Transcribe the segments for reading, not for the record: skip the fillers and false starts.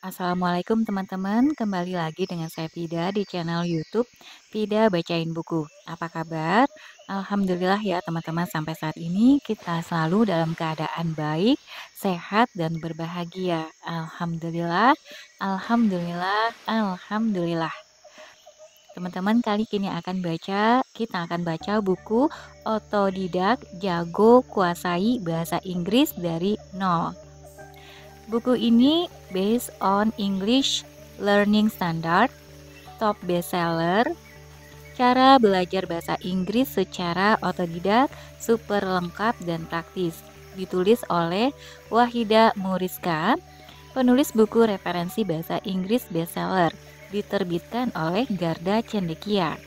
Assalamualaikum teman-teman, kembali lagi dengan saya Fida di channel YouTube Fida Bacain Buku. Apa kabar? Alhamdulillah ya teman-teman, sampai saat ini kita selalu dalam keadaan baik, sehat dan berbahagia. Alhamdulillah, alhamdulillah, alhamdulillah. Teman-teman, kita akan baca buku Otodidak Jago Kuasai Bahasa Inggris dari Nol. Buku ini based on English Learning Standard, top bestseller, cara belajar bahasa Inggris secara otodidak, super lengkap dan praktis. Ditulis oleh Wahida Muriska, penulis buku referensi bahasa Inggris bestseller, diterbitkan oleh Garda Cendekia.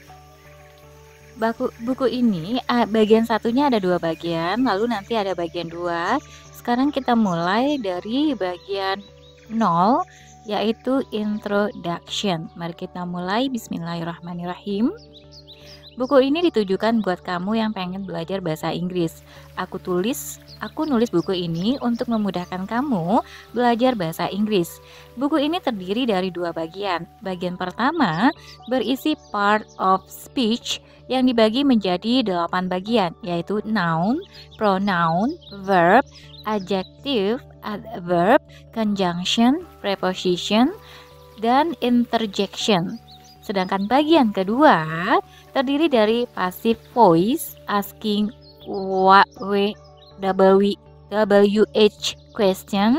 Buku ini bagian satunya ada 2 bagian, lalu nanti ada bagian 2. Sekarang kita mulai dari bagian 0, yaitu introduction. Mari kita mulai. Bismillahirrahmanirrahim. Buku ini ditujukan buat kamu yang pengen belajar bahasa Inggris. Aku nulis buku ini untuk memudahkan kamu belajar bahasa Inggris. Buku ini terdiri dari 2 bagian. Bagian pertama berisi part of speech yang dibagi menjadi 8 bagian, yaitu noun, pronoun, verb, adjective, adverb, conjunction, preposition, dan interjection. Sedangkan bagian kedua terdiri dari passive voice, asking WH question,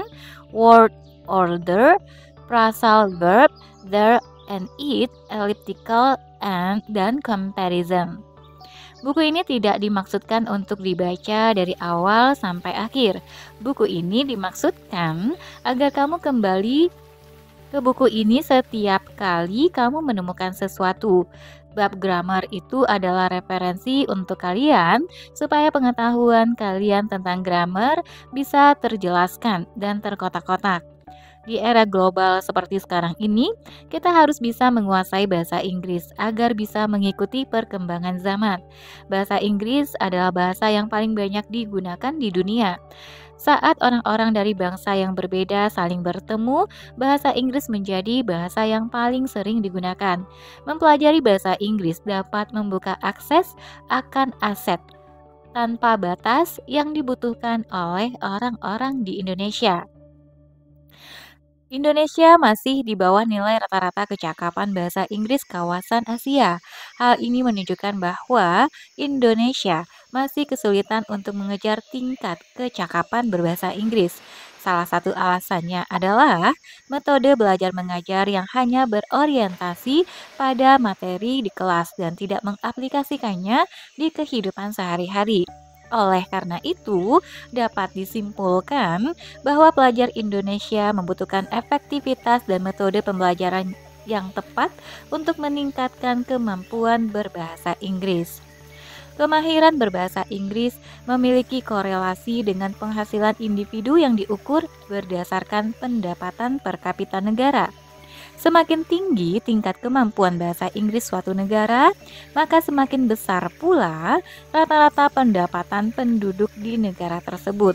word order, phrasal verb, there and it, elliptical, dan comparison. Buku ini tidak dimaksudkan untuk dibaca dari awal sampai akhir. Buku ini dimaksudkan agar kamu kembali ke buku ini setiap kali kamu menemukan sesuatu. Bab grammar itu adalah referensi untuk kalian supaya pengetahuan kalian tentang grammar bisa terjelaskan dan terkotak-kotak. Di era global seperti sekarang ini, kita harus bisa menguasai bahasa Inggris agar bisa mengikuti perkembangan zaman. Bahasa Inggris adalah bahasa yang paling banyak digunakan di dunia. Saat orang-orang dari bangsa yang berbeda saling bertemu, bahasa Inggris menjadi bahasa yang paling sering digunakan. Mempelajari bahasa Inggris dapat membuka akses akan aset tanpa batas yang dibutuhkan oleh orang-orang di Indonesia. Indonesia masih di bawah nilai rata-rata kecakapan bahasa Inggris kawasan Asia. Hal ini menunjukkan bahwa Indonesia masih kesulitan untuk mengejar tingkat kecakapan berbahasa Inggris. Salah satu alasannya adalah metode belajar mengajar yang hanya berorientasi pada materi di kelas dan tidak mengaplikasikannya di kehidupan sehari-hari. Oleh karena itu, dapat disimpulkan bahwa pelajar Indonesia membutuhkan efektivitas dan metode pembelajaran yang tepat untuk meningkatkan kemampuan berbahasa Inggris. Kemahiran berbahasa Inggris memiliki korelasi dengan penghasilan individu yang diukur berdasarkan pendapatan per kapita negara. Semakin tinggi tingkat kemampuan bahasa Inggris suatu negara, maka semakin besar pula rata-rata pendapatan penduduk di negara tersebut.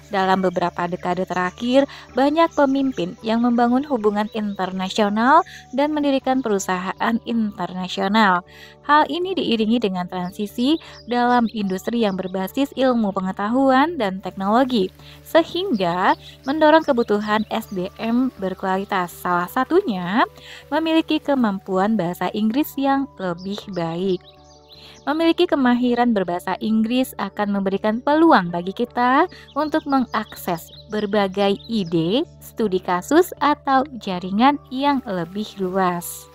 Dalam beberapa dekade terakhir, banyak pemimpin yang membangun hubungan internasional dan mendirikan perusahaan internasional. Hal ini diiringi dengan transisi dalam industri yang berbasis ilmu pengetahuan dan teknologi, sehingga mendorong kebutuhan SDM berkualitas. Salah satunya memiliki kemampuan bahasa Inggris yang lebih baik. Memiliki kemahiran berbahasa Inggris akan memberikan peluang bagi kita untuk mengakses berbagai ide, studi kasus, atau jaringan yang lebih luas.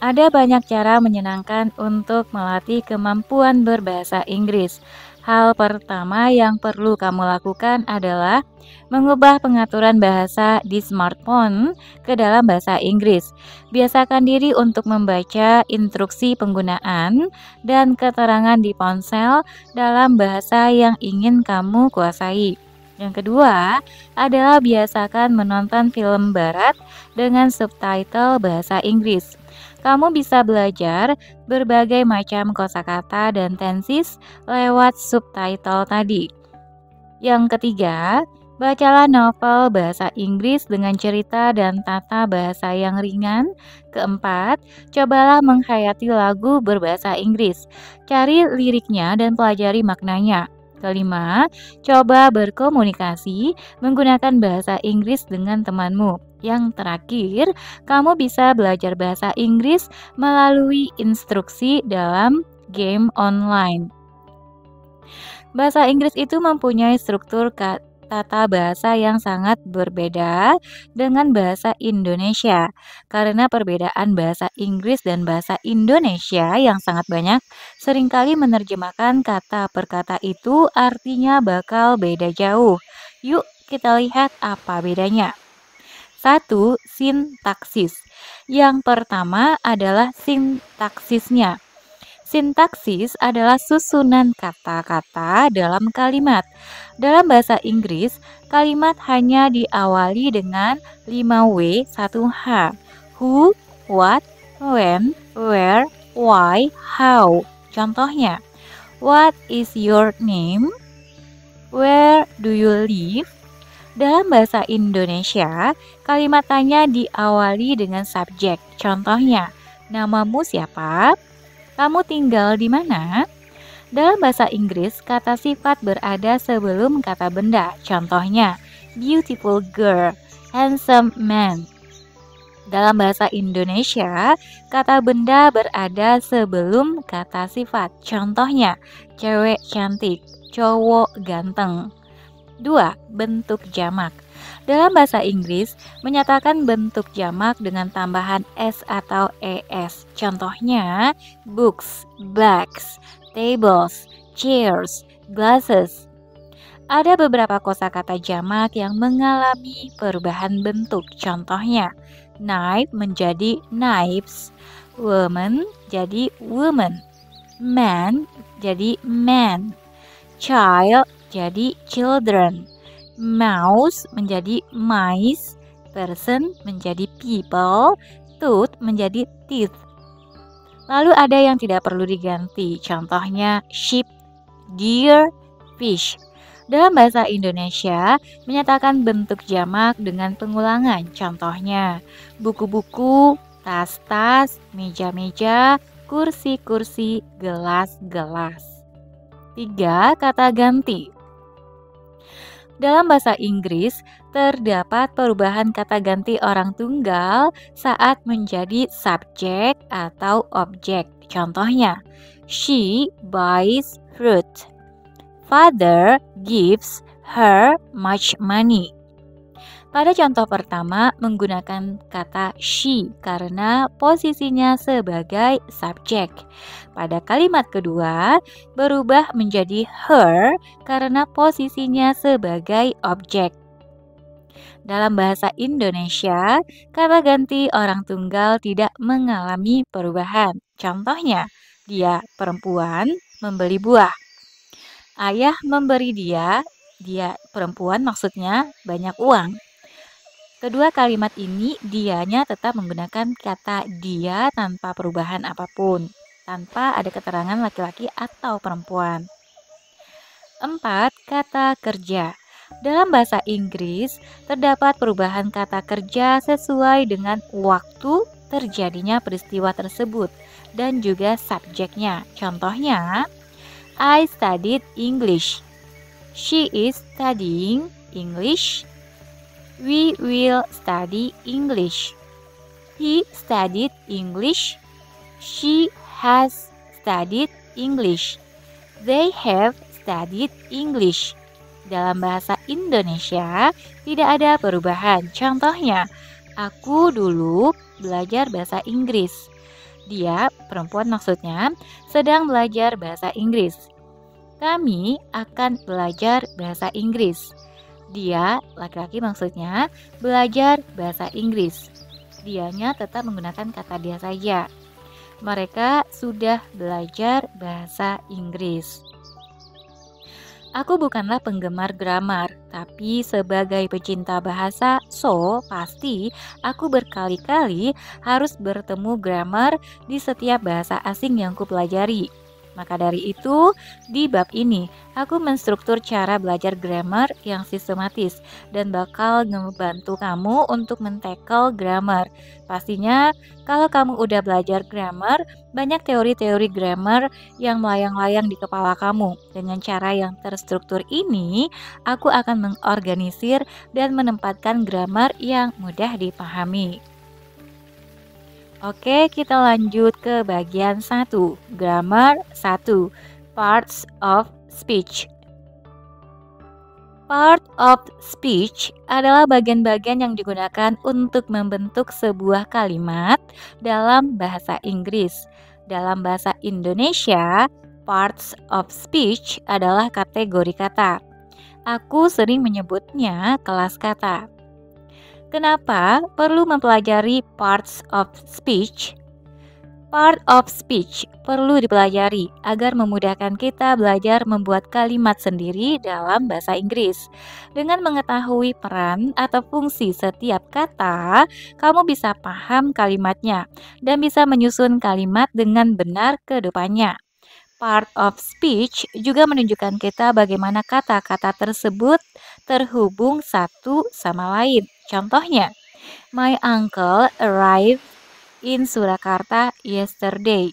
Ada banyak cara menyenangkan untuk melatih kemampuan berbahasa Inggris. Hal pertama yang perlu kamu lakukan adalah mengubah pengaturan bahasa di smartphone ke dalam bahasa Inggris. Biasakan diri untuk membaca instruksi penggunaan dan keterangan di ponsel dalam bahasa yang ingin kamu kuasai. Yang kedua adalah biasakan menonton film barat dengan subtitle bahasa Inggris. Kamu bisa belajar berbagai macam kosakata dan tenses lewat subtitle tadi. Yang ketiga, Bacalah novel bahasa Inggris dengan cerita dan tata bahasa yang ringan. Keempat, cobalah menghayati lagu berbahasa Inggris. Cari liriknya dan pelajari maknanya. Kelima, coba berkomunikasi menggunakan bahasa Inggris dengan temanmu. Yang terakhir, kamu bisa belajar bahasa Inggris melalui instruksi dalam game online. Bahasa Inggris itu mempunyai struktur tata bahasa yang sangat berbeda dengan bahasa Indonesia. Karena perbedaan bahasa Inggris dan bahasa Indonesia yang sangat banyak, seringkali menerjemahkan kata per kata itu artinya bakal beda jauh. Yuk kita lihat apa bedanya. Satu, sintaksis. Yang pertama adalah sintaksisnya. Sintaksis adalah susunan kata-kata dalam kalimat. Dalam bahasa Inggris, kalimat hanya diawali dengan 5W 1H. Who, what, when, where, why, how. Contohnya, what is your name? Where do you live? Dalam bahasa Indonesia, kalimat tanya diawali dengan subjek. Contohnya, namamu siapa? Kamu tinggal di mana? Dalam bahasa Inggris, kata sifat berada sebelum kata benda. Contohnya, beautiful girl, handsome man. Dalam bahasa Indonesia, kata benda berada sebelum kata sifat. Contohnya, cewek cantik, cowok ganteng. 2. Bentuk jamak. Dalam bahasa Inggris, menyatakan bentuk jamak dengan tambahan s atau es. Contohnya, books, bags, tables, chairs, glasses. Ada beberapa kosakata jamak yang mengalami perubahan bentuk. Contohnya, knife menjadi knives, woman jadi woman, man jadi man, child jadi children, mouse menjadi mice, person menjadi people, tooth menjadi teeth. Lalu ada yang tidak perlu diganti, contohnya sheep, deer, fish. Dalam bahasa Indonesia, menyatakan bentuk jamak dengan pengulangan, contohnya buku-buku, tas-tas, meja-meja, kursi-kursi, gelas-gelas. 3. Kata ganti. Dalam bahasa Inggris, terdapat perubahan kata ganti orang tunggal saat menjadi subjek atau objek. Contohnya, she buys fruit. Father gives her much money. Pada contoh pertama, menggunakan kata she karena posisinya sebagai subjek. Pada kalimat kedua, berubah menjadi her karena posisinya sebagai objek. Dalam bahasa Indonesia, kata ganti orang tunggal tidak mengalami perubahan. Contohnya, dia perempuan membeli buah. Ayah memberi dia perempuan maksudnya banyak uang. Kedua kalimat ini dianya tetap menggunakan kata dia tanpa perubahan apapun, tanpa ada keterangan laki-laki atau perempuan. 4. Kata kerja. Dalam bahasa Inggris, terdapat perubahan kata kerja sesuai dengan waktu terjadinya peristiwa tersebut dan juga subjeknya. Contohnya, I studied English. She is studying English. We will study English. He studied English. She has studied English. They have studied English. Dalam bahasa Indonesia tidak ada perubahan. Contohnya, aku dulu belajar bahasa Inggris. Dia, perempuan maksudnya, sedang belajar bahasa Inggris. Kami akan belajar bahasa Inggris. Dia, laki-laki maksudnya, belajar bahasa Inggris. Dianya tetap menggunakan kata dia saja. Mereka sudah belajar bahasa Inggris. Aku bukanlah penggemar grammar, tapi sebagai pecinta bahasa, pasti aku berkali-kali harus bertemu grammar di setiap bahasa asing yang kupelajari. Maka dari itu, di bab ini, aku menstruktur cara belajar grammar yang sistematis dan bakal ngebantu kamu untuk men-tackle grammar. Pastinya, kalau kamu udah belajar grammar, banyak teori-teori grammar yang melayang-layang di kepala kamu. Dengan cara yang terstruktur ini, aku akan mengorganisir dan menempatkan grammar yang mudah dipahami. Oke, kita lanjut ke bagian 1. Grammar 1. Parts of speech. Part of speech adalah bagian-bagian yang digunakan untuk membentuk sebuah kalimat dalam bahasa Inggris. Dalam bahasa Indonesia, parts of speech adalah kategori kata. Aku sering menyebutnya kelas kata. Kenapa perlu mempelajari parts of speech? Part of speech perlu dipelajari agar memudahkan kita belajar membuat kalimat sendiri dalam bahasa Inggris. Dengan mengetahui peran atau fungsi setiap kata, kamu bisa paham kalimatnya dan bisa menyusun kalimat dengan benar ke depannya. Part of speech juga menunjukkan kita bagaimana kata-kata tersebut terhubung satu sama lain. Contohnya, my uncle arrived in Surakarta yesterday.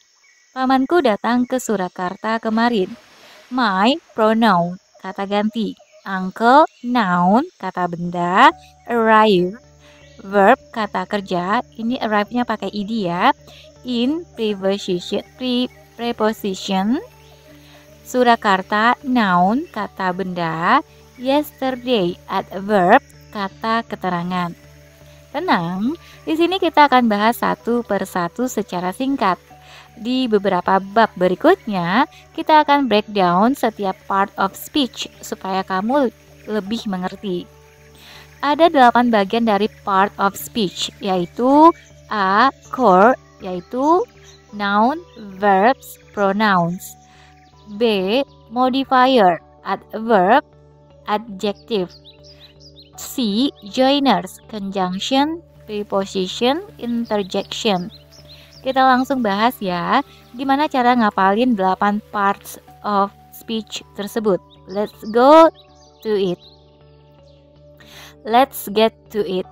Pamanku datang ke Surakarta kemarin. My pronoun, kata ganti. Uncle, noun, kata benda. Arrive, verb, kata kerja. Ini arrive-nya pakai id ya. In, preposition. Surakarta, noun, kata benda. Yesterday, adverb, kata keterangan. Tenang, di sini kita akan bahas satu per satu secara singkat. Di beberapa bab berikutnya, kita akan breakdown setiap part of speech supaya kamu lebih mengerti. Ada 8 bagian dari part of speech, yaitu A. Core, yaitu noun, verbs, pronouns. B. Modifier, adverb, adjective. C. Joiners, conjunction, preposition, interjection. Kita langsung bahas ya, gimana cara ngapalin 8 parts of speech tersebut. Let's go to it. Let's get to it.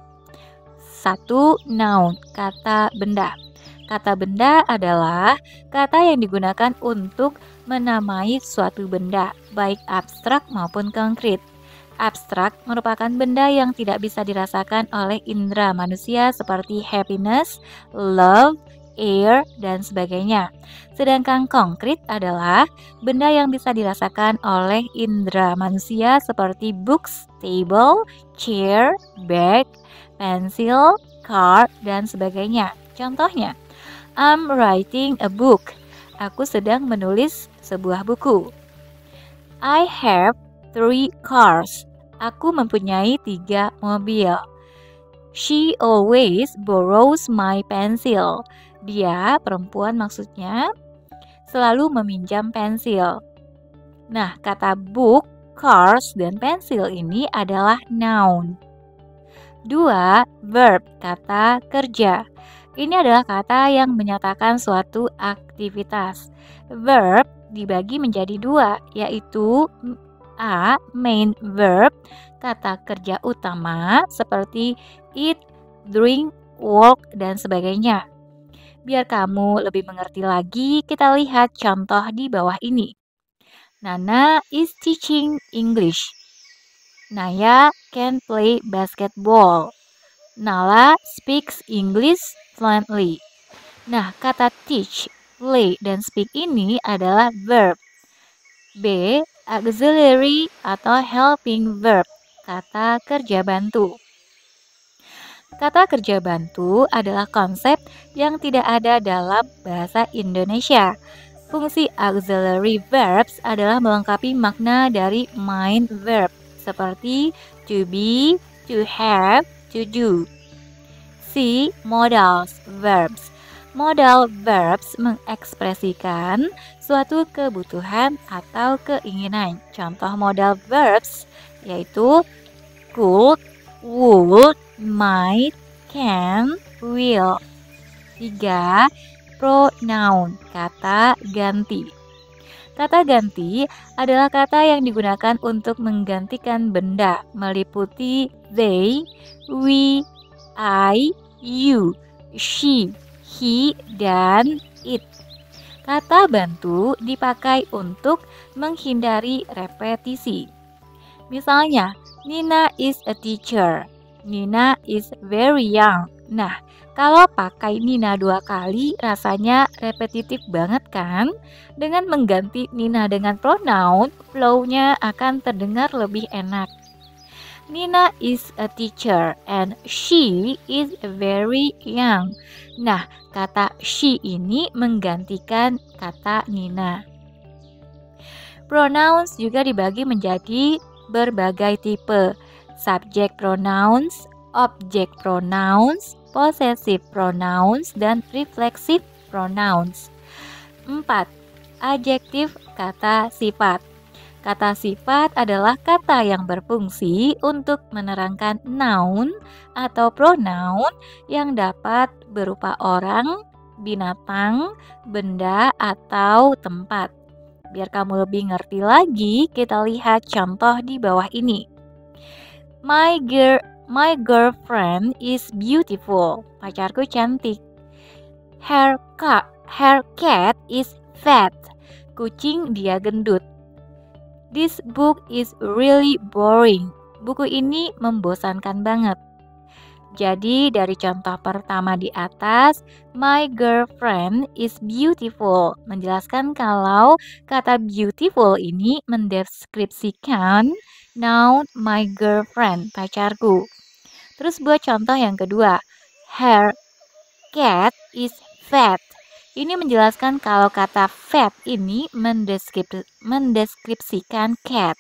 1. Noun, kata benda. Kata benda adalah kata yang digunakan untuk menamai suatu benda, baik abstrak maupun konkret. Abstrak merupakan benda yang tidak bisa dirasakan oleh indera manusia seperti happiness, love, air, dan sebagainya. Sedangkan konkret adalah benda yang bisa dirasakan oleh indera manusia seperti books, table, chair, bag, pencil, car, dan sebagainya. Contohnya, I'm writing a book. Aku sedang menulis sebuah buku. I have 3 cars. Aku mempunyai 3 mobil. She always borrows my pencil. Dia, perempuan maksudnya, selalu meminjam pensil. Nah, kata book, cars, dan pensil ini adalah noun. 2. Verb, kata kerja. Ini adalah kata yang menyatakan suatu aktivitas. Verb dibagi menjadi 2, yaitu A. Main verb, kata kerja utama seperti eat, drink, work, dan sebagainya. Biar kamu lebih mengerti lagi, kita lihat contoh di bawah ini. Nana is teaching English. Naya can play basketball. Nala speaks English fluently. Nah, kata teach, play, dan speak ini adalah verb. B. Auxiliary atau helping verb, kata kerja bantu. Kata kerja bantu adalah konsep yang tidak ada dalam bahasa Indonesia. Fungsi auxiliary verbs adalah melengkapi makna dari main verb, seperti to be, to have, to do. C. Modal verbs. Modal verbs mengekspresikan suatu kebutuhan atau keinginan. Contoh modal verbs yaitu could, would, might, can, will. 3. Pronoun, kata ganti. Kata ganti adalah kata yang digunakan untuk menggantikan benda, meliputi they, we, I, you, she, he, dan it. Kata bantu dipakai untuk menghindari repetisi. Misalnya, Nina is a teacher. Nina is very young. Nah, kalau pakai Nina 2 kali rasanya repetitif banget kan? Dengan mengganti Nina dengan pronoun, flow-nya akan terdengar lebih enak. Nina is a teacher and she is very young. Nah, kata she ini menggantikan kata Nina. Pronouns juga dibagi menjadi berbagai tipe. Subject pronouns, object pronouns, possessive pronouns, dan reflexive pronouns. 4. Adjektif kata sifat. Kata sifat adalah kata yang berfungsi untuk menerangkan noun atau pronoun yang dapat berupa orang, binatang, benda, atau tempat. Biar kamu lebih ngerti lagi, kita lihat contoh di bawah ini. My girlfriend is beautiful. Pacarku cantik. Her cat is fat. Kucing dia gendut. This book is really boring. Buku ini membosankan banget. Jadi dari contoh pertama di atas, my girlfriend is beautiful menjelaskan kalau kata beautiful ini mendeskripsikan noun my girlfriend, pacarku. Terus buat contoh yang kedua, her cat is fat. Ini menjelaskan kalau kata fat ini mendeskripsikan cat.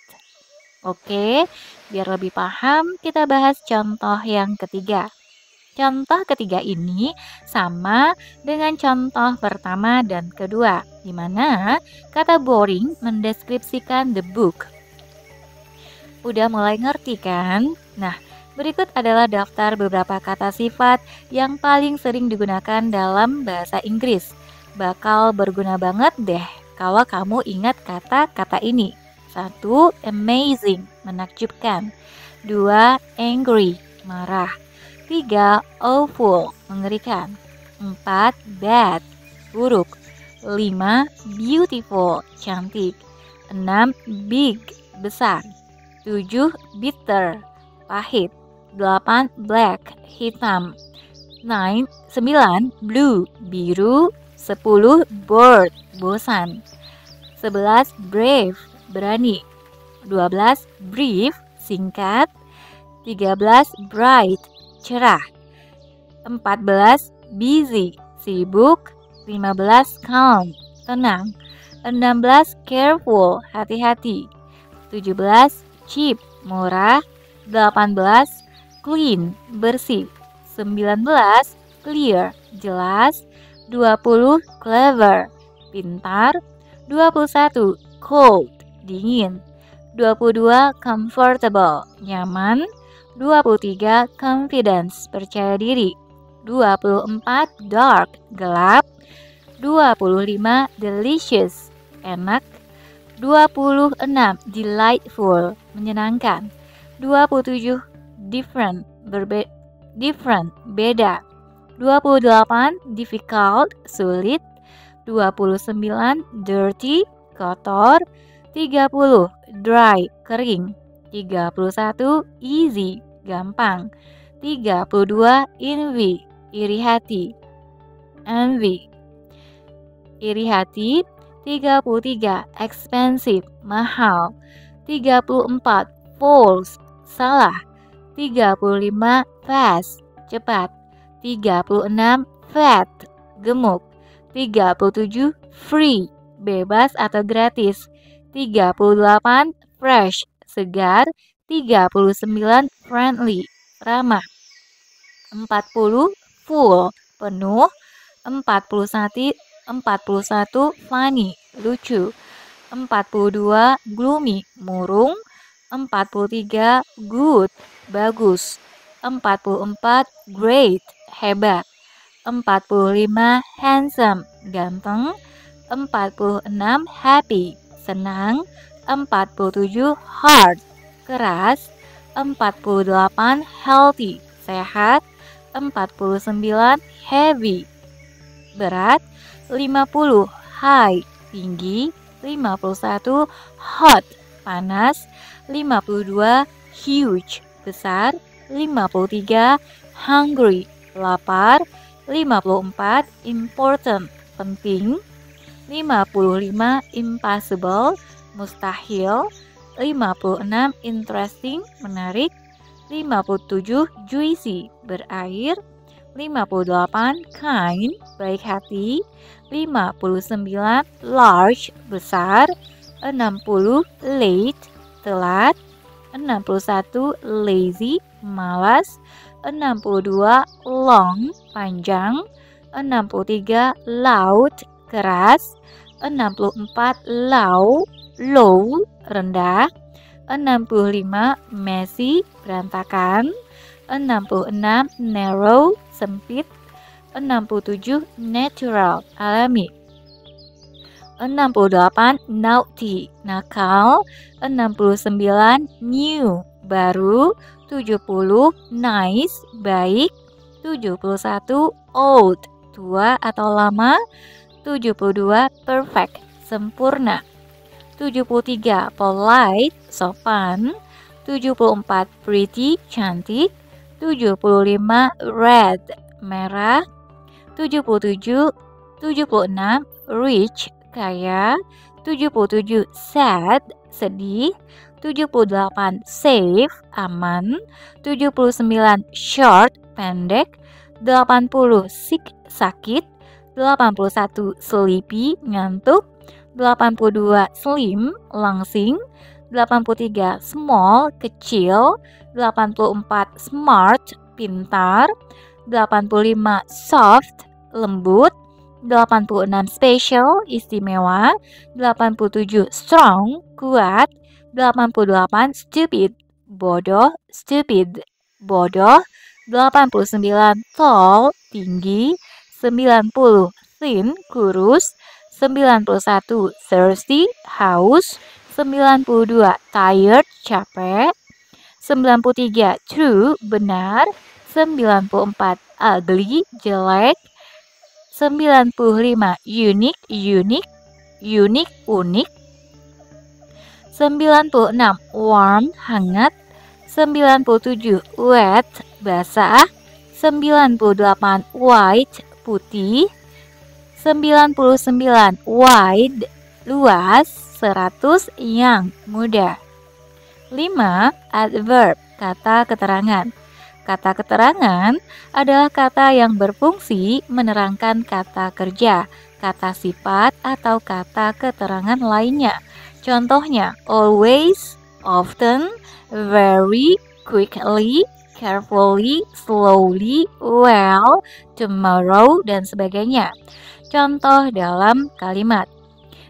Oke, biar lebih paham, kita bahas contoh yang ketiga. Contoh ketiga ini sama dengan contoh pertama dan kedua, di mana kata boring mendeskripsikan the book. Udah mulai ngerti kan? Nah, berikut adalah daftar beberapa kata sifat yang paling sering digunakan dalam bahasa Inggris. Bakal berguna banget deh kalau kamu ingat kata-kata ini. 1. Amazing, menakjubkan. 2. Angry, marah. 3. Awful, mengerikan. 4. Bad, buruk. 5. Beautiful, cantik. 6. Big, besar. 7. Bitter, pahit. 8. Black, hitam. 9. Blue, biru. 10. Bored, bosan. 11. Brave, berani. 12. Brief, singkat. 13. Bright, cerah. 14. Busy, sibuk. 15. Calm, tenang. 16. Careful, hati-hati. 17. Cheap, murah. 18. Clean, bersih. 19. Clear, jelas. 20. Clever, pintar. 21. Cold, dingin. 22. Comfortable, nyaman. 23. Confidence, percaya diri. 24. Dark, gelap. 25. Delicious, enak. 26. Delightful, menyenangkan. 27. Different, beda. 28. Difficult, sulit. 29. Dirty, kotor. 30. Dry, kering. 31. Easy, gampang. 32. Envy, iri hati. Envy, iri hati. 33. Expensive, mahal. 34. False, salah. 35. Fast, cepat. 36. Fat, gemuk. 37. Free, bebas atau gratis. 38. Fresh, segar. 39. Friendly, ramah. 40. Full, penuh. 41. Funny, lucu. 42. Gloomy, murung. 43. Good, bagus. 44. Great, hebat. 45. Handsome, ganteng. 46. Happy, senang, 47 hard, keras, 48 healthy, sehat, 49 heavy, berat, 50 high, tinggi, 51 hot, panas, 52 huge, besar, 53 hungry, lapar, 54 important, penting, 55 impossible, mustahil, 56 interesting, menarik, 57 juicy, berair, 58 kind, baik hati, 59 large, besar, 60 late, telat, 61 lazy, malas, 62 long, panjang, 63 loud, keras, 64 low, low, rendah, 65 messy, berantakan, 66 narrow, sempit, 67 natural, alami, 68 naughty, nakal, 69 new, baru, 70 nice, baik, 71 old, tua atau lama, 72 perfect, sempurna, 73 polite, sopan, 74 pretty, cantik, 75 red, merah, 76 rich, kaya, 77 sad, sedih, 78 safe, aman, 79 short, pendek, 80 sick, sakit, 81 sleepy, ngantuk, 82 slim, langsing, 83 small, kecil, 84 smart, pintar, 85 soft, lembut, 86 special, istimewa, 87 strong, kuat, 88 stupid, bodoh, stupid, bodoh, 89 tall, tinggi, 90 thin, kurus, 91 thirsty, haus, 92 tired, capek, 93 true, benar, 94 ugly, jelek, 95 unique, unik, 96 warm, hangat, 97 wet, basah, 98 white, putih, 99 wide, luas, 100 young, muda. 5. Adverb, kata keterangan. Kata keterangan adalah kata yang berfungsi menerangkan kata kerja, kata sifat, atau kata keterangan lainnya. Contohnya, always, often, very, quickly, carefully, slowly, well, tomorrow, dan sebagainya. Contoh dalam kalimat,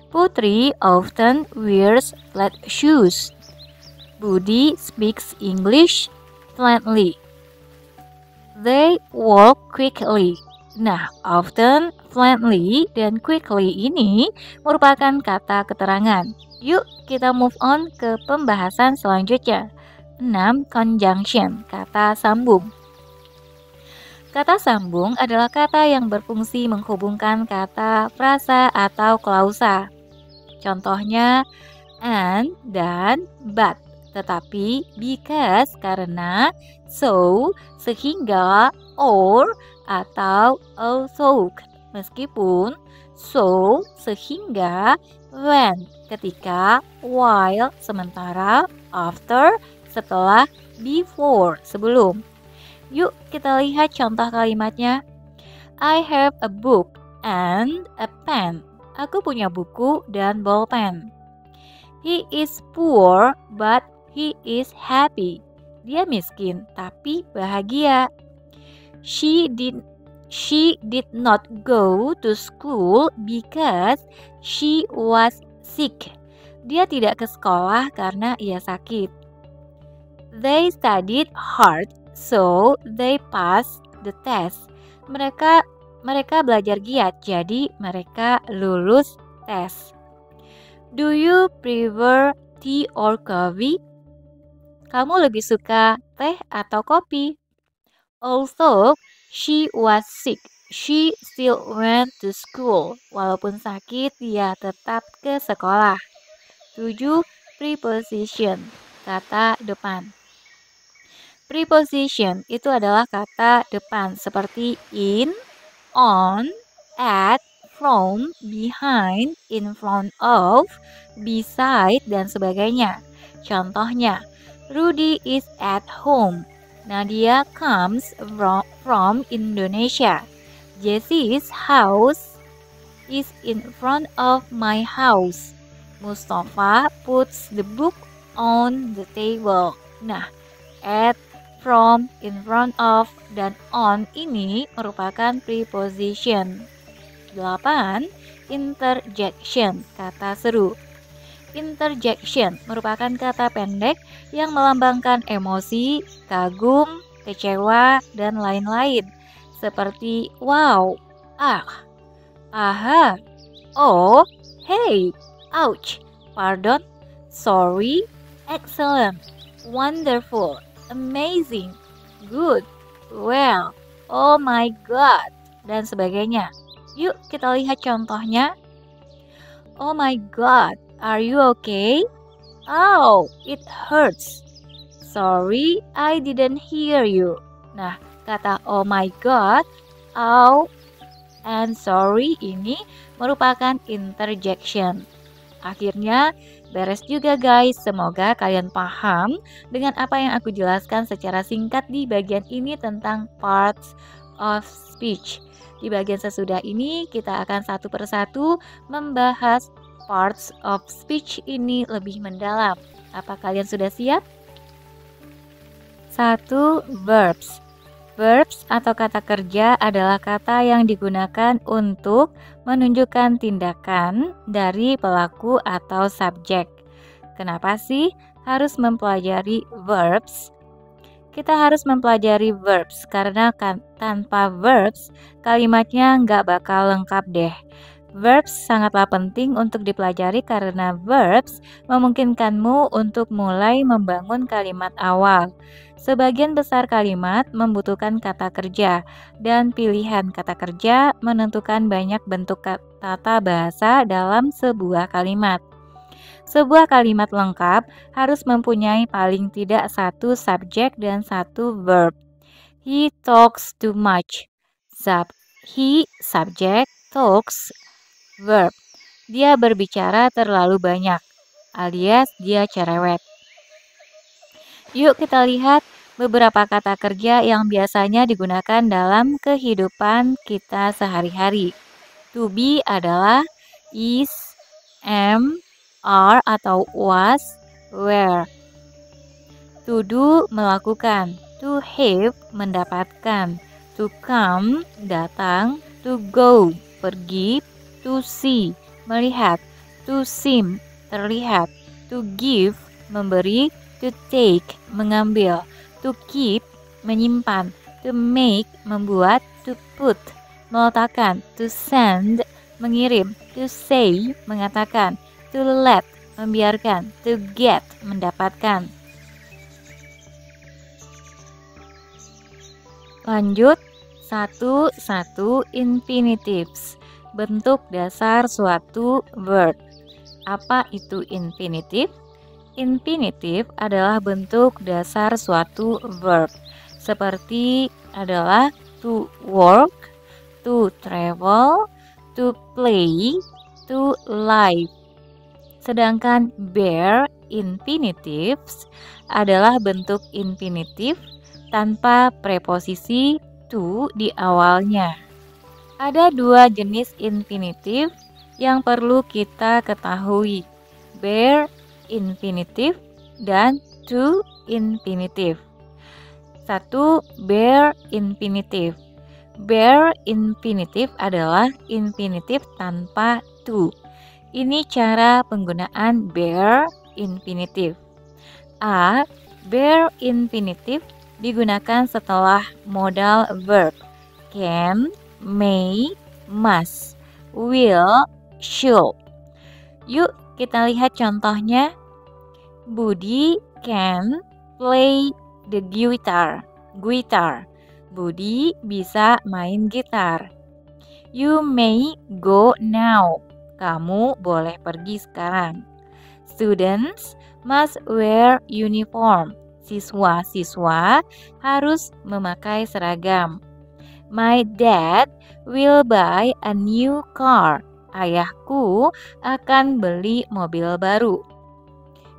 Putri often wears flat shoes. Budi speaks English fluently. They walk quickly. Nah, often, fluently, dan quickly ini merupakan kata keterangan. Yuk kita move on ke pembahasan selanjutnya. 6. Conjunction, kata sambung. Kata sambung adalah kata yang berfungsi menghubungkan kata, frasa, atau klausa. Contohnya, and, dan, but. Tetapi, because, karena, so, sehingga, or, atau although. Meskipun, so, sehingga, when, ketika, while, sementara, after, setelah, before, sebelum. Yuk kita lihat contoh kalimatnya. I have a book and a pen. Aku punya buku dan bolpen. He is poor but he is happy. Dia miskin tapi bahagia. She did not go to school because she was sick. Dia tidak ke sekolah karena ia sakit. They studied hard, so they passed the test. Mereka belajar giat, jadi mereka lulus tes. Do you prefer tea or coffee? Kamu lebih suka teh atau kopi? Although she was sick, she still went to school. Walaupun sakit, dia tetap ke sekolah. 7. Preposition, kata depan. Preposition itu adalah kata depan seperti in, on, at, from, behind, in front of, beside, dan sebagainya. Contohnya, Rudy is at home. Nadia comes from Indonesia. Jesse's house is in front of my house. Mustafa puts the book on the table. Nah, at, from, in front of, dan on ini merupakan preposition. 8. Interjection, kata seru. Interjection merupakan kata pendek yang melambangkan emosi, kagum, kecewa, dan lain-lain. Seperti wow, ah, aha, oh, hey, ouch, pardon, sorry, excellent, wonderful, amazing, good, well, oh my god, dan sebagainya. Yuk kita lihat contohnya. Oh my god, are you okay? Oh, it hurts. Sorry, I didn't hear you. Nah, kata oh my god, oh, and sorry ini merupakan interjection. Akhirnya beres juga guys, semoga kalian paham dengan apa yang aku jelaskan secara singkat di bagian ini tentang parts of speech. Di bagian sesudah ini kita akan satu persatu membahas parts of speech ini lebih mendalam. Apa kalian sudah siap? 1. Verbs. Verbs atau kata kerja adalah kata yang digunakan untuk menunjukkan tindakan dari pelaku atau subjek. Kenapa sih harus mempelajari verbs? Kita harus mempelajari verbs karena tanpa verbs kalimatnya nggak bakal lengkap deh. Verbs sangatlah penting untuk dipelajari karena verbs memungkinkanmu untuk mulai membangun kalimat awal. Sebagian besar kalimat membutuhkan kata kerja, dan pilihan kata kerja menentukan banyak bentuk tata bahasa dalam sebuah kalimat. Sebuah kalimat lengkap harus mempunyai paling tidak satu subjek dan satu verb. He talks too much. He subject, talks verb. Dia berbicara terlalu banyak, alias dia cerewet. Yuk kita lihat beberapa kata kerja yang biasanya digunakan dalam kehidupan kita sehari-hari. To be adalah is, am, are atau was, were. To do melakukan, to have mendapatkan, to come datang, to go pergi, to see melihat, to seem terlihat, to give memberi, to take mengambil, to keep menyimpan, to make membuat, to put meletakkan, to send mengirim, to say mengatakan, to let membiarkan, to get mendapatkan. Lanjut, 1. Infinitives. Bentuk dasar suatu verb. Apa itu infinitive? Infinitive adalah bentuk dasar suatu verb. Seperti adalah to work, to travel, to play, to live. Sedangkan bare infinitives adalah bentuk infinitif tanpa preposisi to di awalnya. Ada dua jenis infinitif yang perlu kita ketahui, bare infinitif dan to infinitif. 1. Bare infinitif. Bare infinitif adalah infinitif tanpa to. Ini cara penggunaan bare infinitif. A. Bare infinitif digunakan setelah modal verb can, may, must, will, should. Yuk kita lihat contohnya. Budi can play the guitar. Budi bisa main gitar. You may go now. Kamu boleh pergi sekarang. Students must wear uniform. Siswa-siswa harus memakai seragam. My dad will buy a new car. Ayahku akan beli mobil baru.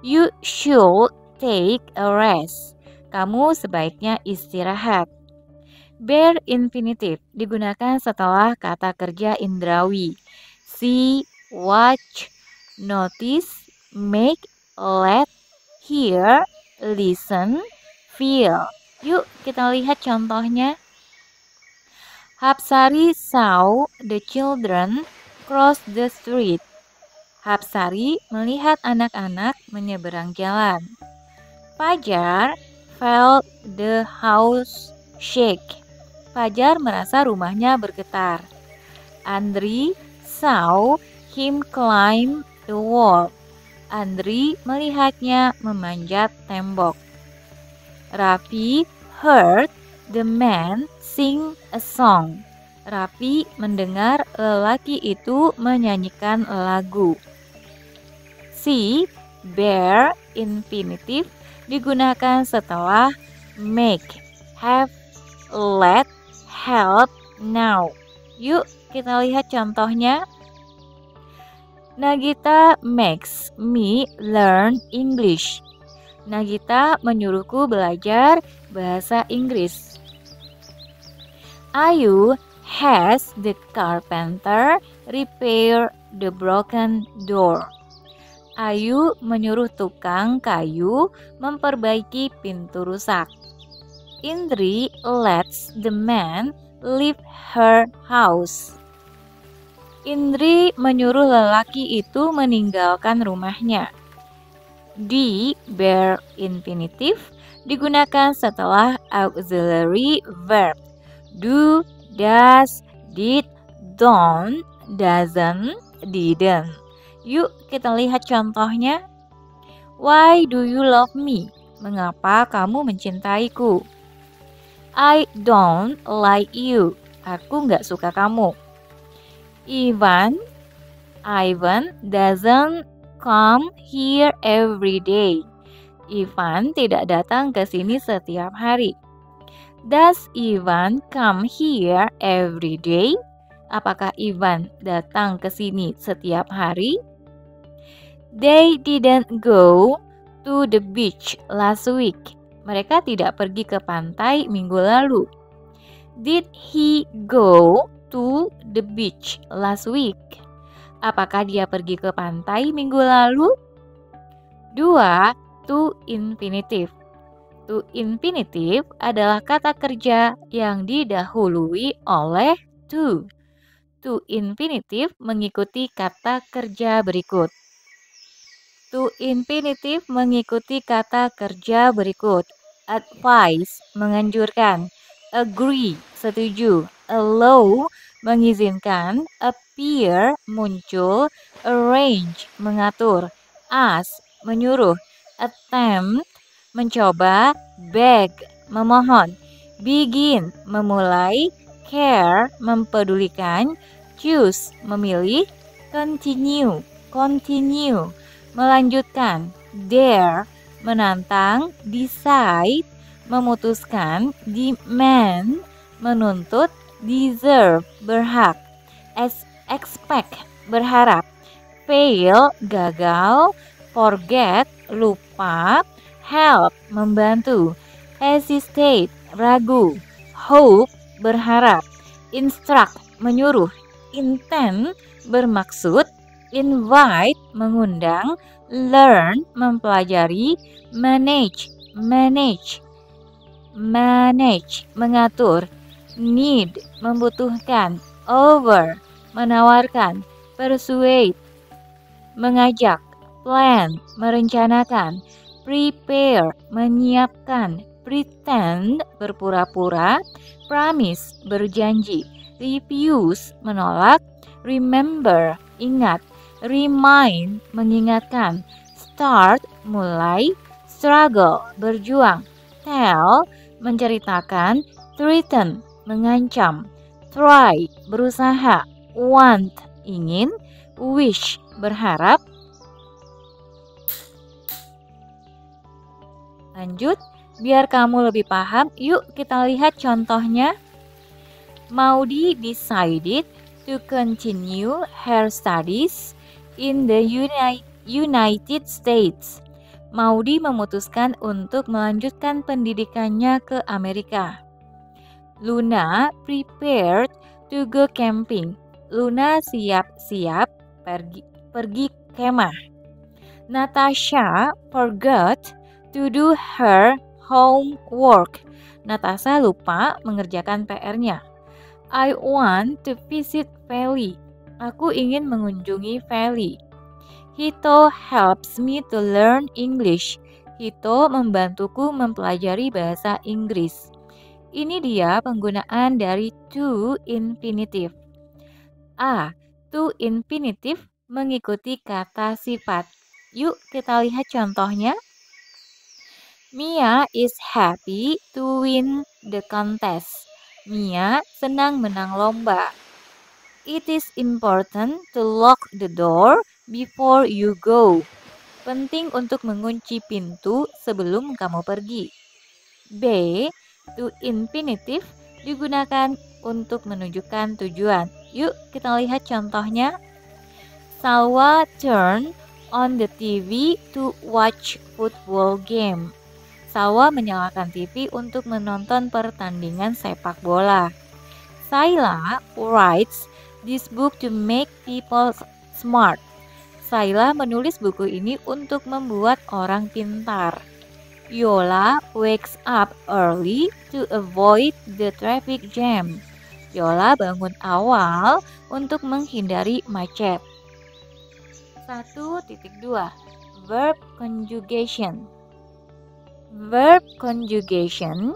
You should take a rest. Kamu sebaiknya istirahat. Bare infinitive digunakan setelah kata kerja indrawi. See, watch, notice, make, let, hear, listen, feel. Yuk kita lihat contohnya. Hapsari saw the children cross the street. Hapsari melihat anak-anak menyeberang jalan. Fajar felt the house shake. Fajar merasa rumahnya bergetar. Andri saw him climb the wall. Andri melihatnya memanjat tembok. Raffi heard the man sing a song. Raffi mendengar lelaki itu menyanyikan lagu. See, bare infinitive digunakan setelah make, have, let, help, now. Yuk kita lihat contohnya. Nagita makes me learn English. Nagita menyuruhku belajar bahasa Inggris. Ayu has the carpenter repair the broken door. Ayu menyuruh tukang kayu memperbaiki pintu rusak. Indri lets the man leave her house. Indri menyuruh lelaki itu meninggalkan rumahnya. The bare infinitive digunakan setelah auxiliary verb. Do, does, did, don't, doesn't, didn't. Yuk kita lihat contohnya. Why do you love me? Mengapa kamu mencintaiku? I don't like you. Aku nggak suka kamu. Ivan doesn't come here every day. Ivan tidak datang ke sini setiap hari. Does Ivan come here every day? Apakah Ivan datang ke sini setiap hari? They didn't go to the beach last week. Mereka tidak pergi ke pantai minggu lalu. Did he go to the beach last week? Apakah dia pergi ke pantai minggu lalu? 2. To infinitive. To infinitive adalah kata kerja yang didahului oleh to. To infinitive mengikuti kata kerja berikut. To infinitive mengikuti kata kerja berikut. Advise, menganjurkan. Agree, setuju. Allow, mengizinkan. Appear, muncul. Arrange, mengatur. Ask, menyuruh. Attempt, mencoba. Beg, memohon. Begin, memulai. Care, mempedulikan. Choose, memilih. Continue, melanjutkan. Dare, menantang. Decide, memutuskan. Demand, menuntut. Deserve, berhak. Expect, berharap. Fail, gagal. Forget, lupa. Help, membantu. Hesitate, ragu. Hope, berharap. Instruct, menyuruh. Intend, bermaksud. Invite, mengundang. Learn, mempelajari. Manage, mengatur. Need, membutuhkan. Over, menawarkan. Persuade, mengajak. Plan, merencanakan. Prepare, menyiapkan. Pretend, berpura-pura. Promise, berjanji. Refuse, menolak. Remember, ingat. Remind, mengingatkan. Start, mulai. Struggle, berjuang. Tell, menceritakan. Threaten, mengancam. Try, berusaha. Want, ingin. Wish, berharap. Lanjut, biar kamu lebih paham, yuk kita lihat contohnya. Maudi decided to continue her studies in the United States. Maudi memutuskan untuk melanjutkan pendidikannya ke Amerika. Luna prepared to go camping. Luna siap-siap pergi kemah. Natasha forgot to do her homework. Natasha lupa mengerjakan PR-nya. I want to visit Valley. Aku ingin mengunjungi Valley. Hito helps me to learn English. Hito membantuku mempelajari bahasa Inggris. Ini dia penggunaan dari to infinitive. A. To infinitive mengikuti kata sifat. Yuk kita lihat contohnya. Mia is happy to win the contest. Mia senang menang lomba. It is important to lock the door before you go. Penting untuk mengunci pintu sebelum kamu pergi. B. To infinitive digunakan untuk menunjukkan tujuan. Yuk kita lihat contohnya. Salwa turn on the TV to watch football game. Salwa menyalakan TV untuk menonton pertandingan sepak bola. Saila writes this book to make people smart. Saila menulis buku ini untuk membuat orang pintar. Yola wakes up early to avoid the traffic jam. Yola bangun awal untuk menghindari macet. 1.2 Verb conjugation. Verb conjugation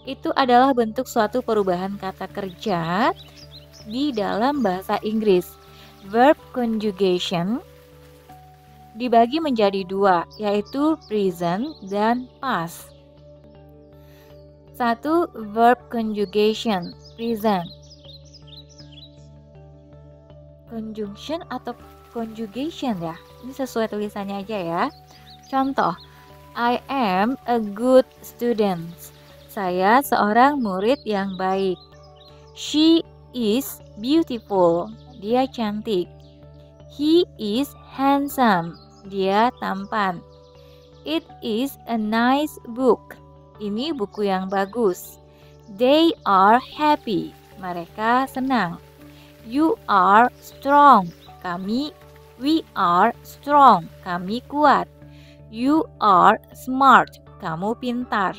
itu adalah bentuk suatu perubahan kata kerja di dalam bahasa Inggris. Verb conjugation dibagi menjadi dua, yaitu present dan past. 1. Verb conjugation, present. Conjunction atau conjugation ya? Ini sesuai tulisannya aja ya. Contoh, I am a good student. Saya seorang murid yang baik. She is beautiful. Dia cantik. He is handsome. Dia tampan. It is a nice book. Ini buku yang bagus. They are happy. Mereka senang. You are strong. We are strong. Kami kuat. You are smart. Kamu pintar.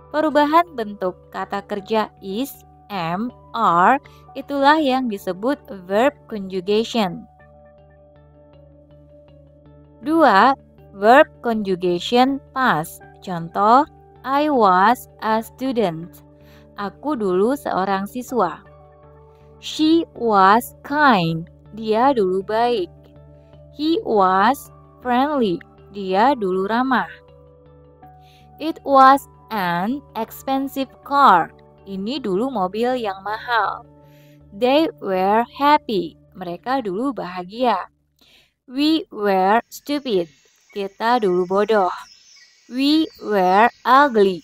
Perubahan bentuk kata kerja is, am, are, itulah yang disebut verb conjugation. 2. Verb conjugation past. Contoh, I was a student. Aku dulu seorang siswa. She was kind. Dia dulu baik. He was friendly. Dia dulu ramah. It was an expensive car. Ini dulu mobil yang mahal. They were happy. Mereka dulu bahagia. We were stupid. Kita dulu bodoh. We were ugly.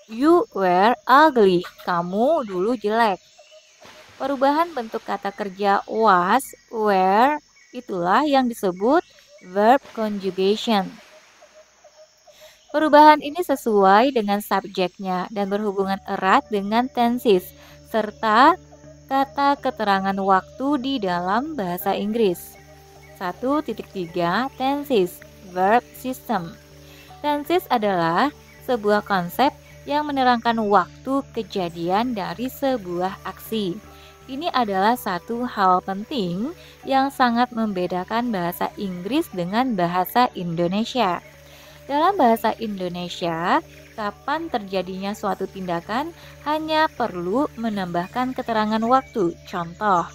You were ugly. Kamu dulu jelek. Perubahan bentuk kata kerja was, were, itulah yang disebut verb conjugation. Perubahan ini sesuai dengan subjeknya dan berhubungan erat dengan tenses, serta kata keterangan waktu di dalam bahasa Inggris. 1.3 Tenses, verb system. Tenses adalah sebuah konsep yang menerangkan waktu kejadian dari sebuah aksi. Ini adalah satu hal penting yang sangat membedakan bahasa Inggris dengan bahasa Indonesia. Dalam bahasa Indonesia, kapan terjadinya suatu tindakan hanya perlu menambahkan keterangan waktu. Contoh,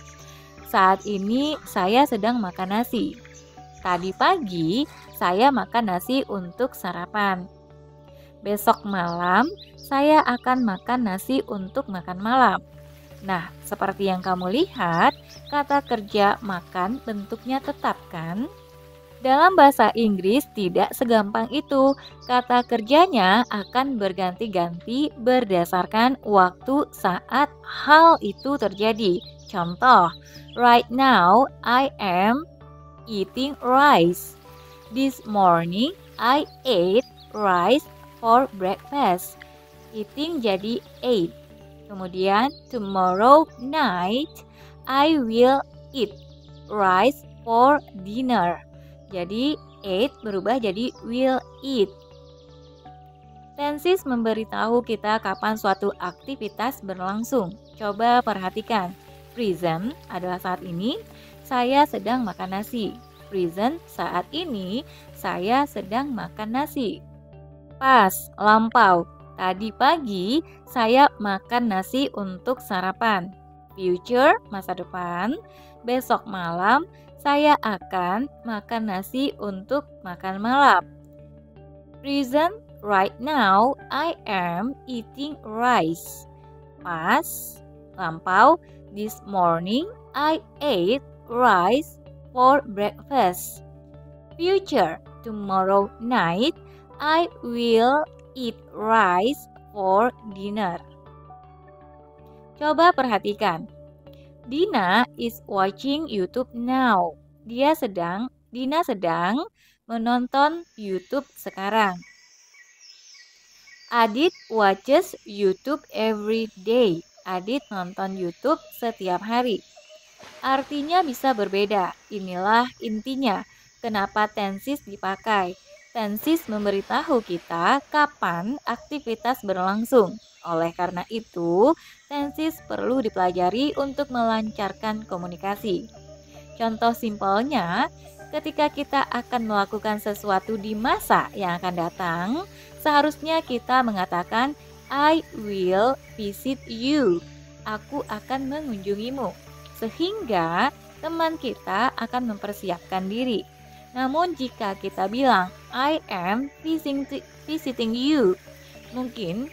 saat ini saya sedang makan nasi. Tadi pagi saya makan nasi untuk sarapan. Besok malam saya akan makan nasi untuk makan malam. Nah, seperti yang kamu lihat, kata kerja makan bentuknya tetap kan? Dalam bahasa Inggris tidak segampang itu. Kata kerjanya akan berganti-ganti berdasarkan waktu saat hal itu terjadi. Contoh, right now I am eating rice. This morning I ate rice for breakfast. Eating jadi ate. Kemudian tomorrow night I will eat rice for dinner. Jadi eat berubah jadi will eat. Tenses memberitahu kita kapan suatu aktivitas berlangsung. Coba perhatikan. Present adalah saat ini saya sedang makan nasi. Present saat ini saya sedang makan nasi. Past lampau. Tadi pagi saya makan nasi untuk sarapan. Future masa depan. Besok malam saya akan makan nasi untuk makan malam. Present, right now I am eating rice. Past, lampau, this morning I ate rice for breakfast. Future, tomorrow night I will eat rice for dinner. Coba perhatikan. Dina is watching YouTube now. Dina sedang menonton YouTube sekarang. Adit watches YouTube every day. Adit nonton YouTube setiap hari. Artinya bisa berbeda. Inilah intinya kenapa tenses dipakai. Tenses memberitahu kita kapan aktivitas berlangsung. Oleh karena itu, tenses perlu dipelajari untuk melancarkan komunikasi. Contoh simpelnya, ketika kita akan melakukan sesuatu di masa yang akan datang, seharusnya kita mengatakan I will visit you. Aku akan mengunjungimu. Sehingga teman kita akan mempersiapkan diri. Namun jika kita bilang I am visiting you, mungkin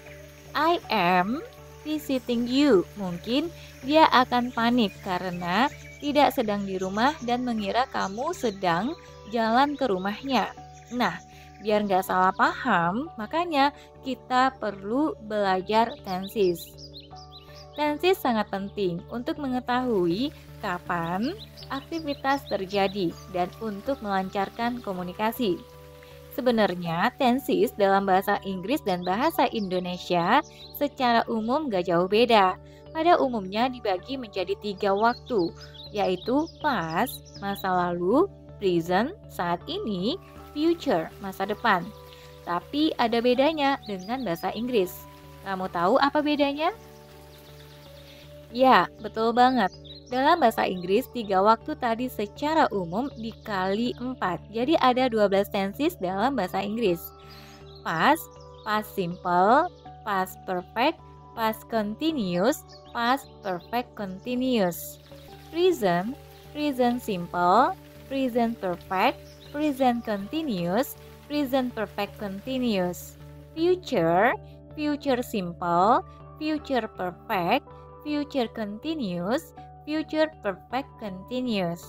I am visiting you, mungkin dia akan panik karena tidak sedang di rumah dan mengira kamu sedang jalan ke rumahnya. Nah, biar nggak salah paham, makanya kita perlu belajar tenses. Tenses sangat penting untuk mengetahui kapan aktivitas terjadi dan untuk melancarkan komunikasi. Sebenarnya tenses dalam bahasa Inggris dan bahasa Indonesia secara umum gak jauh beda. Pada umumnya dibagi menjadi 3 waktu, yaitu past, masa lalu, present, saat ini, future, masa depan. Tapi ada bedanya dengan bahasa Inggris. Kamu tahu apa bedanya? Ya, betul banget. Dalam bahasa Inggris, 3 waktu tadi secara umum dikali 4. Jadi ada 12 tenses dalam bahasa Inggris. Past, past simple, past perfect, past continuous, past perfect continuous. Present, present simple, present perfect, present continuous, present perfect continuous. Future, future simple, future perfect, future continuous, future perfect continuous.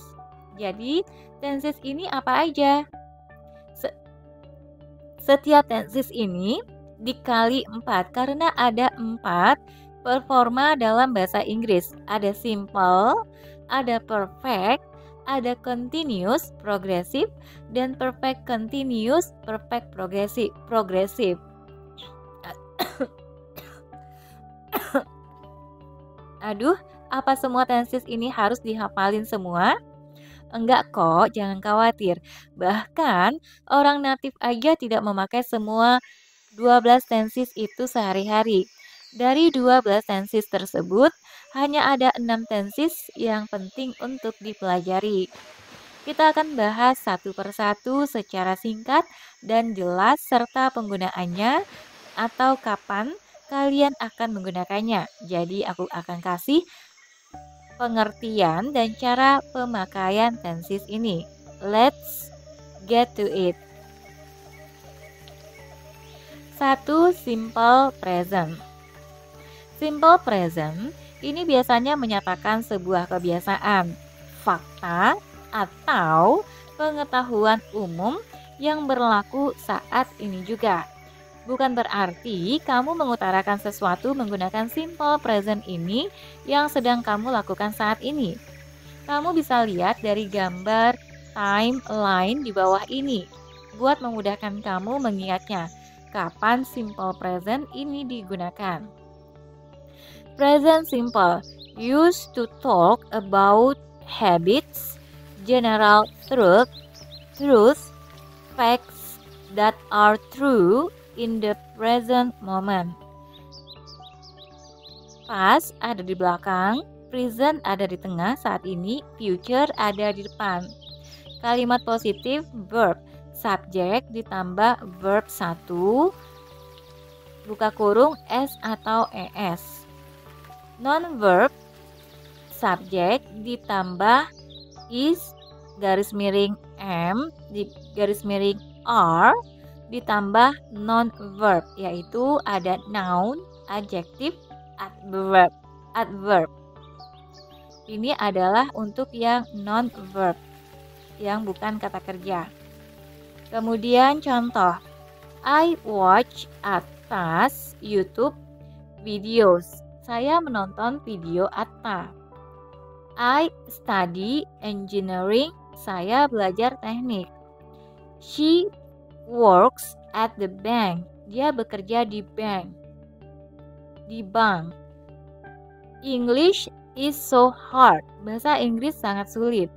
Jadi, tenses ini apa aja? Setiap tenses ini dikali 4 karena ada 4 performa dalam bahasa Inggris. Ada simple, ada perfect, ada continuous, progresif, dan perfect continuous, perfect progresif. Aduh, apa semua tenses ini harus dihafalin semua? Enggak kok, jangan khawatir. Bahkan, orang natif aja tidak memakai semua 12 tenses itu sehari-hari. Dari 12 tenses tersebut, hanya ada 6 tenses yang penting untuk dipelajari. Kita akan bahas satu persatu secara singkat dan jelas serta penggunaannya atau kapan kalian akan menggunakannya. Jadi aku akan kasih pengertian dan cara pemakaian tenses ini. Let's get to it. 1. Simple present. Simple present ini biasanya menyatakan sebuah kebiasaan, fakta, atau pengetahuan umum yang berlaku saat ini juga. Bukan berarti kamu mengutarakan sesuatu menggunakan simple present ini yang sedang kamu lakukan saat ini. Kamu bisa lihat dari gambar timeline di bawah ini buat memudahkan kamu mengingatnya kapan simple present ini digunakan. Present simple used to talk about habits, general truth, facts that are true in the present moment. Past ada di belakang, present ada di tengah saat ini, future ada di depan. Kalimat positif verb, subjek ditambah verb 1, buka kurung s atau es. Non-verb, subjek ditambah is garis miring m garis miring r ditambah non-verb, yaitu ada noun, adjective, adverb. Ini adalah untuk yang non-verb, yang bukan kata kerja. Kemudian contoh, I watch atas YouTube videos. Saya menonton video Atta. I study engineering. Saya belajar teknik. She works at the bank. Dia bekerja di bank. Di bank. English is so hard. Bahasa Inggris sangat sulit.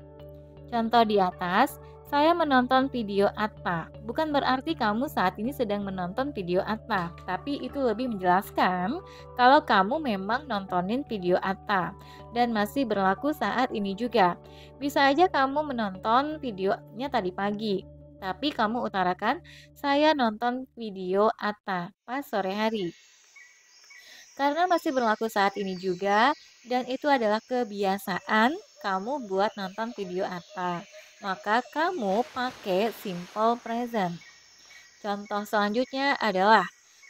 Contoh di atas, saya menonton video Atta. Bukan berarti kamu saat ini sedang menonton video Atta, tapi itu lebih menjelaskan kalau kamu memang nontonin video Atta dan masih berlaku saat ini juga. Bisa aja kamu menonton videonya tadi pagi, tapi kamu utarakan, saya nonton video Atta pas sore hari. Karena masih berlaku saat ini juga, dan itu adalah kebiasaan kamu buat nonton video Atta, maka kamu pakai simple present. Contoh selanjutnya adalah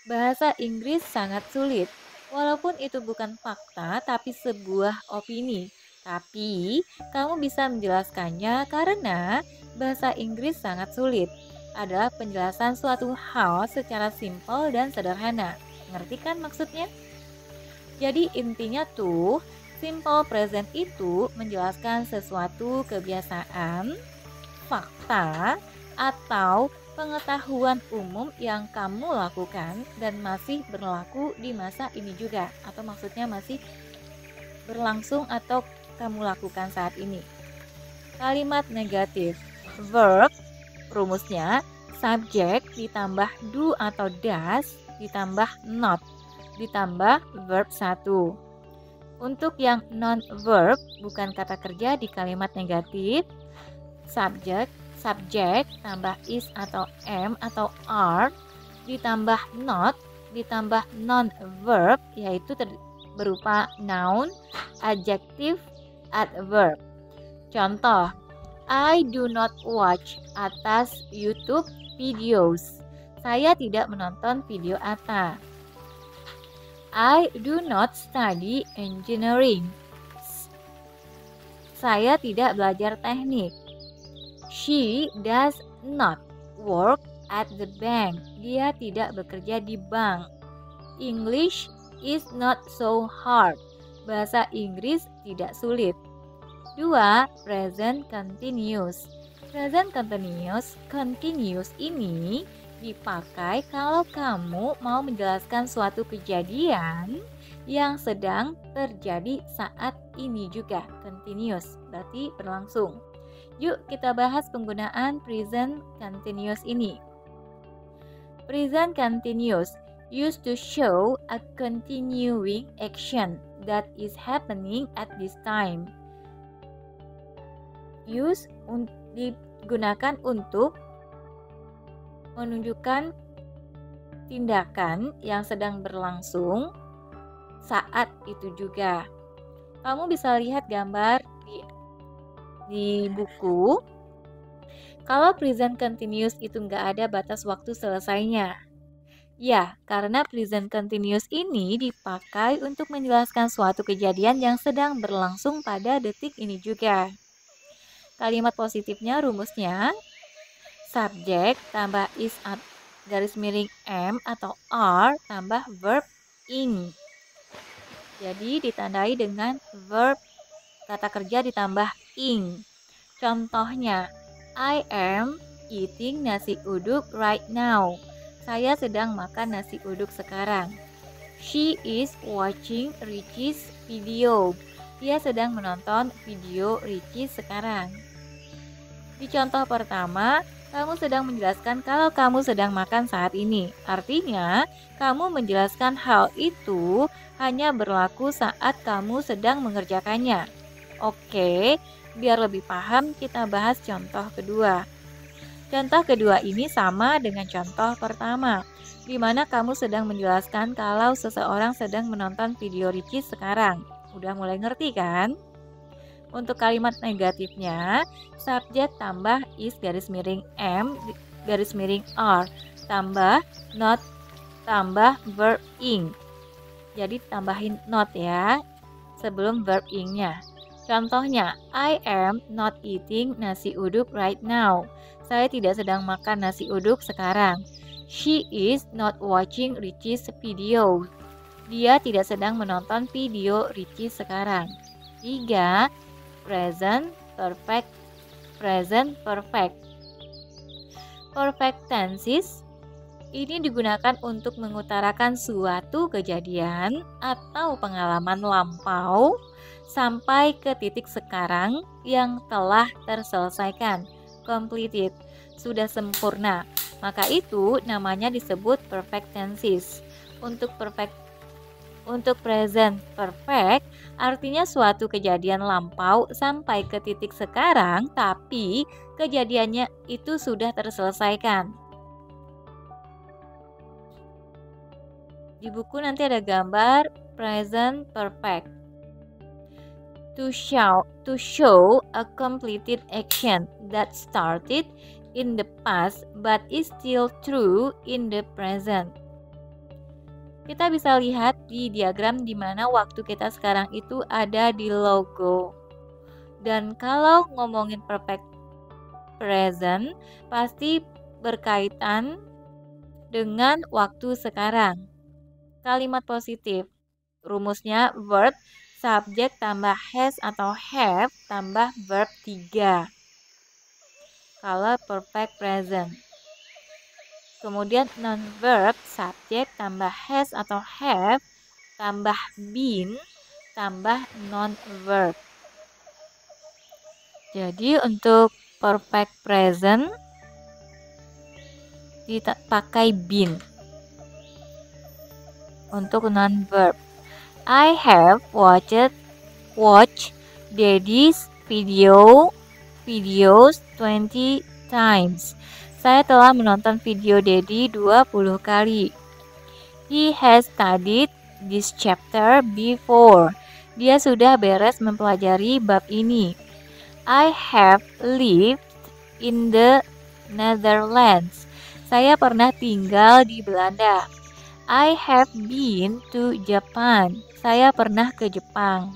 bahasa Inggris sangat sulit. Walaupun itu bukan fakta tapi sebuah opini. Tapi kamu bisa menjelaskannya karena bahasa Inggris sangat sulit. Adalah penjelasan suatu hal secara simpel dan sederhana. Ngerti kan maksudnya? Jadi intinya tuh, simple present itu menjelaskan sesuatu kebiasaan, fakta, atau pengetahuan umum yang kamu lakukan dan masih berlaku di masa ini juga. Atau maksudnya masih berlangsung atau kamu lakukan saat ini. Kalimat negatif, verb, rumusnya subjek ditambah do atau does ditambah not ditambah verb 1. Untuk yang non-verb, bukan kata kerja di kalimat negatif, subjek tambah is atau am atau are, ditambah not, ditambah non-verb, yaitu berupa noun, adjective, adverb. Contoh, I do not watch atas YouTube videos. Saya tidak menonton video Atta. I do not study engineering. Saya tidak belajar teknik. She does not work at the bank. Dia tidak bekerja di bank. English is not so hard. Bahasa Inggris tidak sulit. 2. Present continuous. Present continuous ini dipakai kalau kamu mau menjelaskan suatu kejadian yang sedang terjadi saat ini juga. Continuous berarti berlangsung. Yuk kita bahas penggunaan present continuous ini. Present continuous used to show a continuing action that is happening at this time. Digunakan untuk menunjukkan tindakan yang sedang berlangsung saat itu juga. Kamu bisa lihat gambar di buku. Kalau present continuous itu nggak ada batas waktu selesainya. Ya, karena present continuous ini dipakai untuk menjelaskan suatu kejadian yang sedang berlangsung pada detik ini juga. Kalimat positifnya rumusnya, subjek tambah is garis miring am atau are tambah verb ing. Jadi ditandai dengan verb kata kerja ditambah ing. Contohnya, I am eating nasi uduk right now. Saya sedang makan nasi uduk sekarang. She is watching Richie's video. Dia sedang menonton video Richie sekarang. Di contoh pertama, kamu sedang menjelaskan kalau kamu sedang makan saat ini. Artinya, kamu menjelaskan hal itu hanya berlaku saat kamu sedang mengerjakannya. Oke, biar lebih paham kita bahas contoh kedua. Contoh kedua ini sama dengan contoh pertama, di mana kamu sedang menjelaskan kalau seseorang sedang menonton video Richie sekarang. Udah mulai ngerti kan? Untuk kalimat negatifnya, subjek tambah is garis miring am garis miring are tambah not tambah verb ing. Jadi tambahin not ya sebelum verb ing-nya. Contohnya, I am not eating nasi uduk right now. Saya tidak sedang makan nasi uduk sekarang. She is not watching Richie's video. Dia tidak sedang menonton video Richie sekarang. 3. Present perfect. Present perfect. Perfect tenses ini digunakan untuk mengutarakan suatu kejadian atau pengalaman lampau sampai ke titik sekarang yang telah terselesaikan, completed, sudah sempurna. Maka itu namanya disebut perfect tenses. Untuk present perfect artinya suatu kejadian lampau sampai ke titik sekarang tapi kejadiannya itu sudah terselesaikan. Di buku nanti ada gambar present perfect. To show a completed action that started in the past but is still true in the present. Kita bisa lihat di diagram di mana waktu kita sekarang itu ada di logo. Dan kalau ngomongin perfect present pasti berkaitan dengan waktu sekarang. Kalimat positif, rumusnya verb, subjek tambah has atau have tambah verb 3. Kalau perfect present. Kemudian non-verb, subjek tambah has atau have tambah been tambah non-verb. Jadi untuk perfect present dipakai been. Untuk non-verb, I have watched Daddy's videos 20 times. Saya telah menonton video Daddy 20 kali. He has studied this chapter before. Dia sudah beres mempelajari bab ini. I have lived in the Netherlands. Saya pernah tinggal di Belanda. I have been to Japan. Saya pernah ke Jepang.